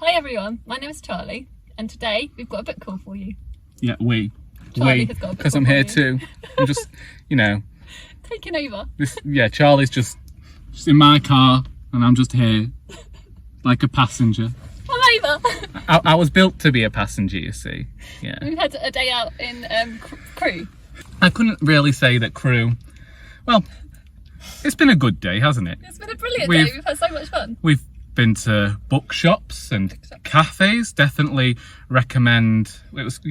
Hi everyone, my name is Charlie, and today we've got a book call for you. Yeah, Charlie has got a book because call I'm for here you. too. I'm just, Taking over. Charlie's just in my car, and I'm just here, like a passenger. I'm over. I was built to be a passenger, you see. Yeah. We've had a day out in Proulx. I couldn't really say that Proulx. Well, it's been a good day, hasn't it? It's been a brilliant day. We've had so much fun. We've been to bookshops and cafes. Definitely recommend.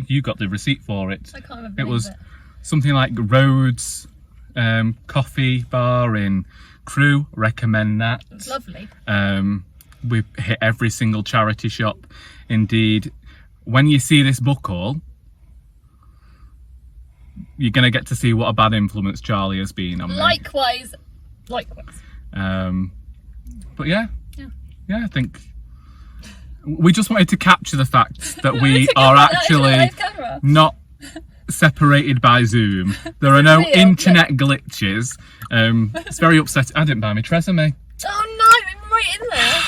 You got the receipt for it. I can't remember. It was something like Rhodes Coffee Bar in Proulx. Recommend that. It was lovely. We've hit every single charity shop. Indeed, when you see this book haul, you're going to get to see what a bad influence Charlie has been on me. Likewise. But yeah, I think we just wanted to capture the fact that we are actually not separated by Zoom. There are no internet glitches. It's very upsetting. I didn't buy my Tresemme. Oh no, I'm right in there.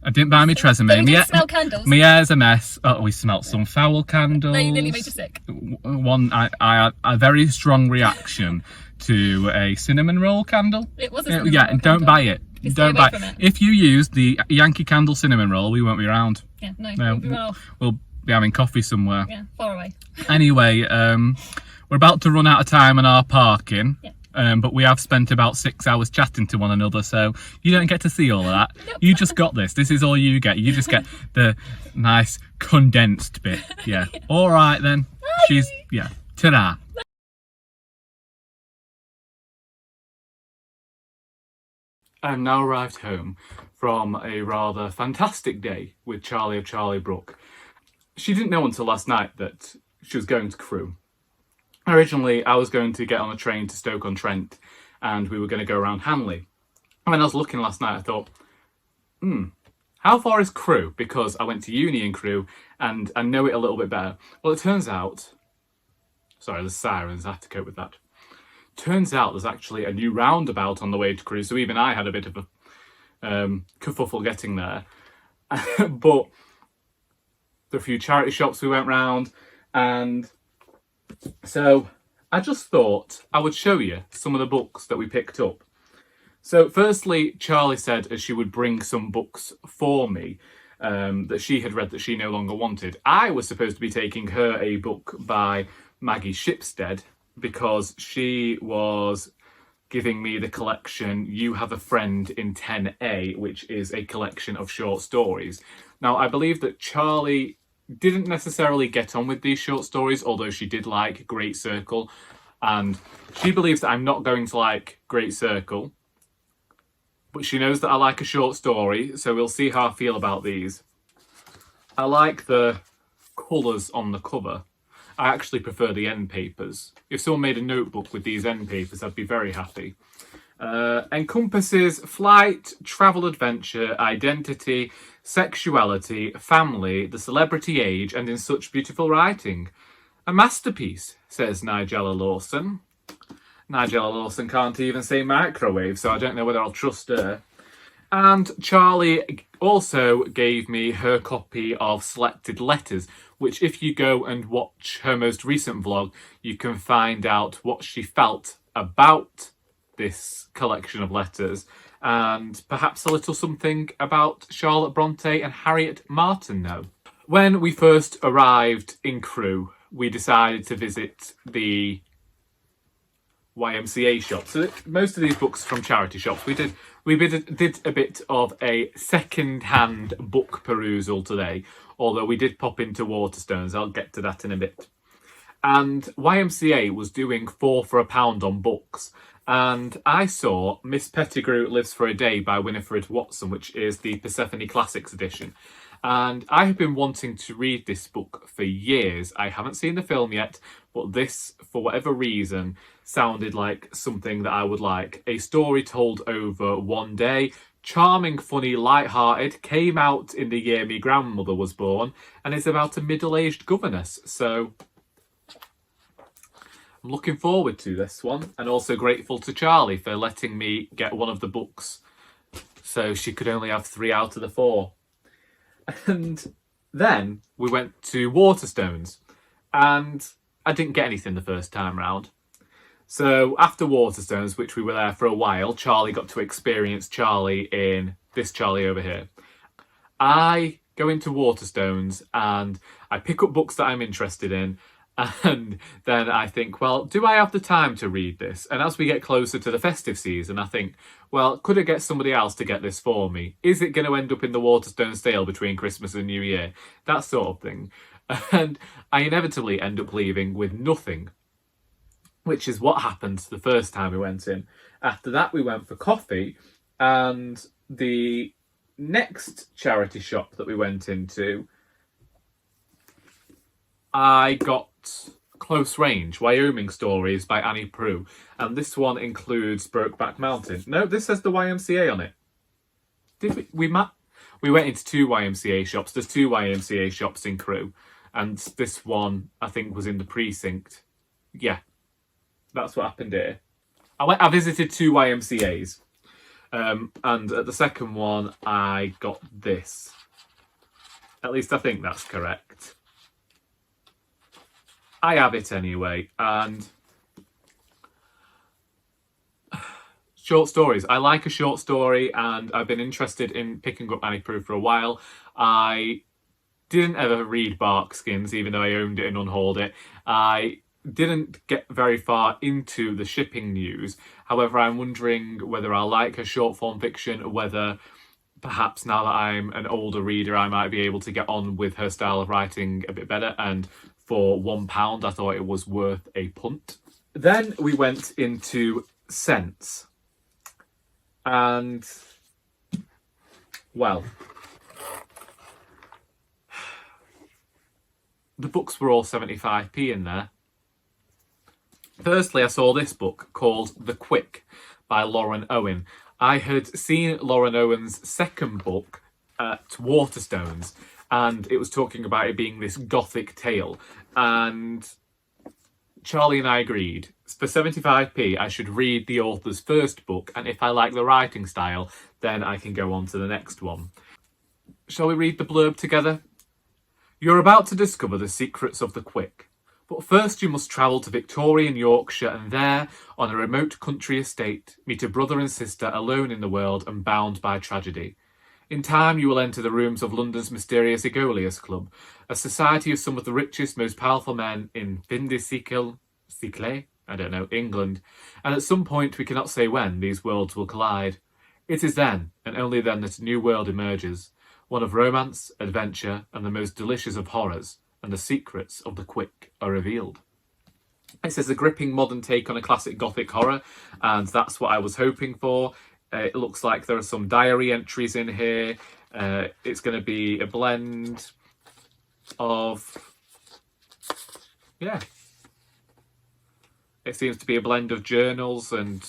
I didn't buy my Tresemme. You didn't smell candles. My hair's a mess. Oh, we smelt some foul candles. They nearly made you sick. I had a very strong reaction to a cinnamon roll candle. It was a cinnamon roll and don't candle. buy it. Don't buy it. If you use the Yankee Candle cinnamon roll, we won't be around. Yeah, no, we'll be off. We'll be having coffee somewhere. Yeah, far away. Anyway, we're about to run out of time on our parking. Yeah. But we have spent about 6 hours chatting to one another, so you don't get to see all of that. Nope. You just got this. This is all you get. You just get the nice condensed bit. Yeah. All right then. Bye. Ta-da. I've now arrived home from a rather fantastic day with Charlie of Charlie Brook. She didn't know until last night that she was going to Proulx. Originally, I was going to get on a train to Stoke-on-Trent and we were going to go around Hanley. And when I was looking last night, I thought, how far is Proulx? Because I went to uni in Proulx and I know it a little bit better. Well, it turns out... Sorry, there's sirens, I have to cope with that. Turns out there's actually a new roundabout on the way to Proulx, so even I had a bit of a kerfuffle getting there. But there were a few charity shops we went round, and so I just thought I would show you some of the books that we picked up. So firstly, Charlie said that she would bring some books for me that she had read that she no longer wanted. I was supposed to be taking her a book by Maggie Shipstead because she was giving me the collection You Have a Friend in 10A, which is a collection of short stories. Now, I believe that Charlie didn't necessarily get on with these short stories, although she did like Great Circle, and she believes that I'm not going to like Great Circle, but she knows that I like a short story, so we'll see how I feel about these. I like the colours on the cover. I actually prefer the end papers. If someone made a notebook with these end papers, I'd be very happy. Encompasses flight, travel adventure, identity, sexuality, family, the celebrity age, and in such beautiful writing. A masterpiece, says Nigella Lawson. Nigella Lawson can't even say microwave, so I don't know whether I'll trust her. And Charlie also gave me her copy of Selected Letters, which if you go and watch her most recent vlog, you can find out what she felt about this collection of letters and perhaps a little something about Charlotte Bronte and Harriet Martineau. When we first arrived in Proulx, we decided to visit the YMCA shop. So most of these books from charity shops. We did a bit of a second-hand book perusal today, although we did pop into Waterstones. I'll get to that in a bit. And YMCA was doing 4 for £1 on books. And I saw Miss Pettigrew Lives for a Day by Winifred Watson, which is the Persephone Classics edition. And I have been wanting to read this book for years. I haven't seen the film yet, but this, for whatever reason, sounded like something that I would like. A story told over one day, charming, funny, light-hearted, came out in the year my grandmother was born, and is about a middle-aged governess. So I'm looking forward to this one, and also grateful to Charlie for letting me get one of the books so she could only have 3 out of the 4. And then we went to Waterstones, and I didn't get anything the first time round. So after Waterstones, which we were there for a while, Charlie got to experience Charlie in this Charlie over here. I go into Waterstones and I pick up books that I'm interested in, and then I think, well, do I have the time to read this? And as we get closer to the festive season, I think, well, could I get somebody else to get this for me? Is it going to end up in the Waterstone sale between Christmas and New Year? That sort of thing. And I inevitably end up leaving with nothing, which is what happened the first time we went in. After that, we went for coffee, and the next charity shop that we went into, I got Close Range, Wyoming Stories by Annie Proulx, and this one includes Brokeback Mountain. No, this says the YMCA on it. Did we went into two YMCA shops. There's two YMCA shops in Crewe, and this one, I think, was in the precinct. Yeah, that's what happened here. I visited two YMCAs, and at the second one, I got this. At least I think that's correct. I have it anyway, and short stories. I like a short story, and I've been interested in picking up Annie Proulx for a while. I didn't ever read Barkskins, even though I owned it and unhauled it. I didn't get very far into the shipping news. However, I'm wondering whether I like her short form fiction, whether perhaps now that I'm an older reader, I might be able to get on with her style of writing a bit better. And for £1, I thought it was worth a punt. Then we went into Sense. And, well, the books were all 75p in there. Firstly, I saw this book called The Quick by Lauren Owen. I had seen Lauren Owen's second book at Waterstones, and it was talking about it being this gothic tale. And Charlie and I agreed, for 75p, I should read the author's first book, and if I like the writing style, then I can go on to the next one. Shall we read the blurb together? You're about to discover the secrets of the Quick. But first you must travel to Victorian Yorkshire, and there, on a remote country estate, meet a brother and sister alone in the world and bound by tragedy. In time you will enter the rooms of London's mysterious Egolius Club, a society of some of the richest, most powerful men in Cycle, England, and at some point, we cannot say when, these worlds will collide. It is then, and only then, that a new world emerges, one of romance, adventure, and the most delicious of horrors, and the secrets of the Quick are revealed. It says a gripping modern take on a classic gothic horror, and that's what I was hoping for. It looks like there are some diary entries in here. It's going to be a blend of... yeah. It seems to be a blend of journals and...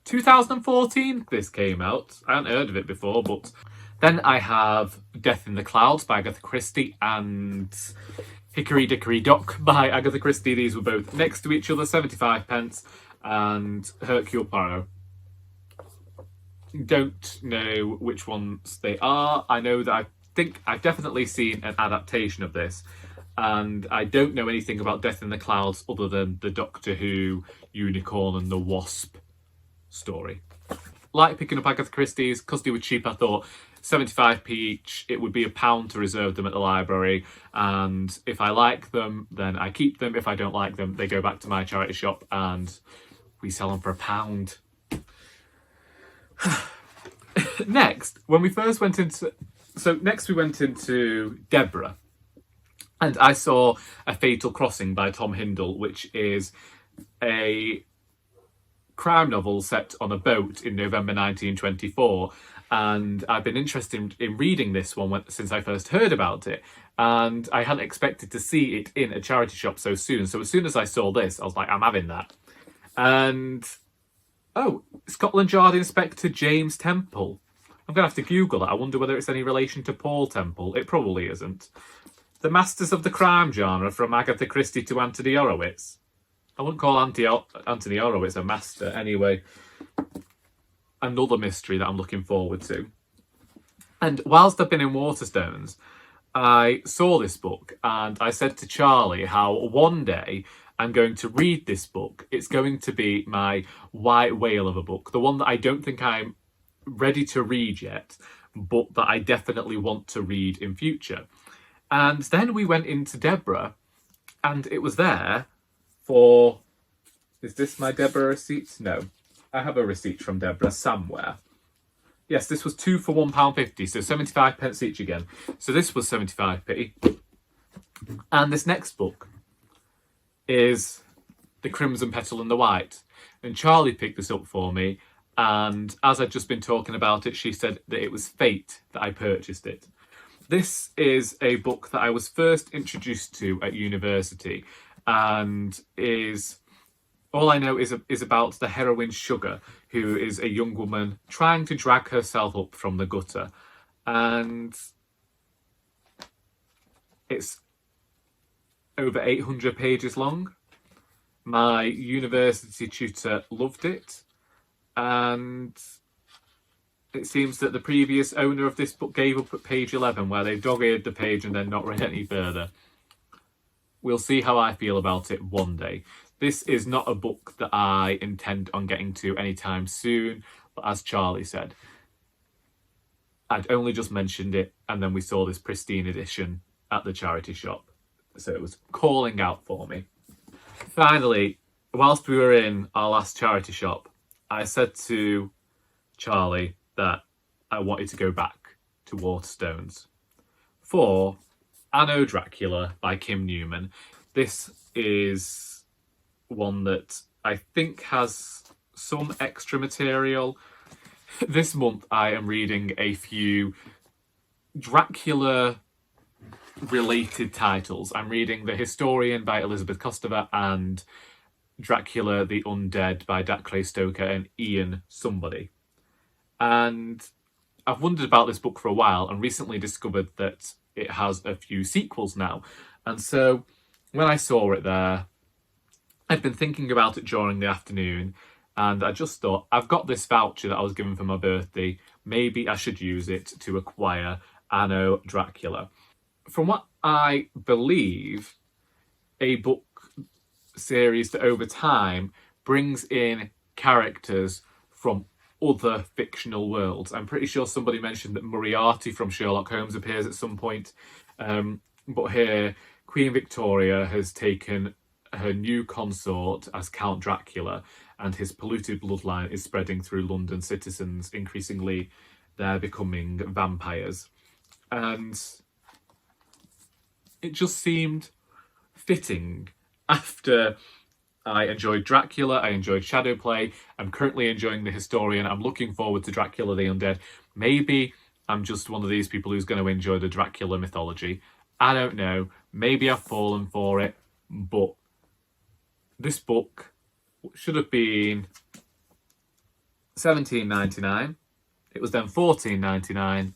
2014 this came out. I hadn't heard of it before, but... Then I have Death in the Clouds by Agatha Christie and Hickory, Dickory, Dock by Agatha Christie. These were both next to each other, 75p, and Hercule Poirot. Don't know which ones they are. I know that I've definitely seen an adaptation of this, and I don't know anything about Death in the Clouds other than the Doctor Who Unicorn and the Wasp story. Like picking up Agatha Christie's, because they were cheap, I thought 75p each, it would be £1 to reserve them at the library, and if I like them, then I keep them. If I don't like them, they go back to my charity shop and we sell them for £1. Next, we went into Deborah, and I saw A Fatal Crossing by Tom Hindle, which is a crime novel set on a boat in November 1924, and I've been interested in reading this one since I first heard about it, and I hadn't expected to see it in a charity shop so soon. So as soon as I saw this, I was like, I'm having that. And oh, Scotland Yard Inspector James Temple. I'm going to have to Google it. I wonder whether it's any relation to Paul Temple. It probably isn't. The Masters of the Crime genre, from Agatha Christie to Anthony Horowitz. I wouldn't call Anthony Horowitz a master anyway. Another mystery that I'm looking forward to. And whilst I've been in Waterstones, I saw this book and I said to Charlie how one day I'm going to read this book. It's going to be my white whale of a book, the one that I don't think I'm ready to read yet, but that I definitely want to read in future. And then we went into Deborah and it was there for... Is this my Deborah receipt? No. I have a receipt from Deborah somewhere. Yes, this was 2 for £1.50, so 75 pence each again. So this was 75p. And this next book is The Crimson Petal and the White. And Charlie picked this up for me, and as I'd just been talking about it, she said that it was fate that I purchased it. This is a book that I was first introduced to at university, and is... All I know is about the heroine Sugar, who is a young woman trying to drag herself up from the gutter. And it's over 800 pages long. My university tutor loved it. And it seems that the previous owner of this book gave up at page 11, where they dog-eared the page and then not read any further. We'll see how I feel about it one day. This is not a book that I intend on getting to anytime soon, but as Charlie said, I'd only just mentioned it and then we saw this pristine edition at the charity shop, so it was calling out for me. Finally, whilst we were in our last charity shop, I said to Charlie that I wanted to go back to Waterstones for Anno Dracula by Kim Newman. This is one that I think has some extra material. This month I am reading a few Dracula related titles. I'm reading The Historian by Elizabeth Kostova and Dracula the Undead by Dacre Stoker and Ian somebody. And I've wondered about this book for a while and recently discovered that it has a few sequels now. And so when I saw it there, I'd been thinking about it during the afternoon and I just thought, I've got this voucher that I was given for my birthday, maybe I should use it to acquire Anno Dracula. From what I believe, a book series that over time brings in characters from other fictional worlds. I'm pretty sure somebody mentioned that Moriarty from Sherlock Holmes appears at some point, but here Queen Victoria has taken her new consort as Count Dracula, and his polluted bloodline is spreading through London citizens. Increasingly, they're becoming vampires. And it just seemed fitting after I enjoyed Dracula, I enjoyed Shadowplay, I'm currently enjoying The Historian, I'm looking forward to Dracula the Undead. Maybe I'm just one of these people who's going to enjoy the Dracula mythology. I don't know. Maybe I've fallen for it, but this book should have been $17.99. It was then $14.99,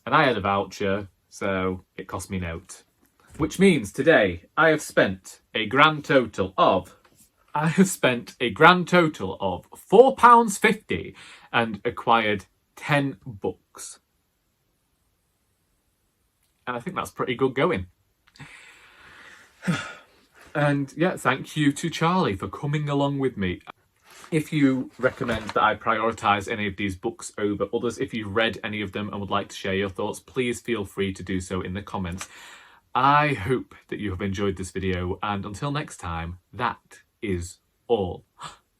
and I had a voucher, so it cost me nought. Which means today I have spent a grand total of £4.50 and acquired 10 books. And I think that's pretty good going. And yeah, thank you to Charlie for coming along with me. If you recommend that I prioritise any of these books over others, if you've read any of them and would like to share your thoughts, please feel free to do so in the comments. I hope that you have enjoyed this video, and until next time, that is all.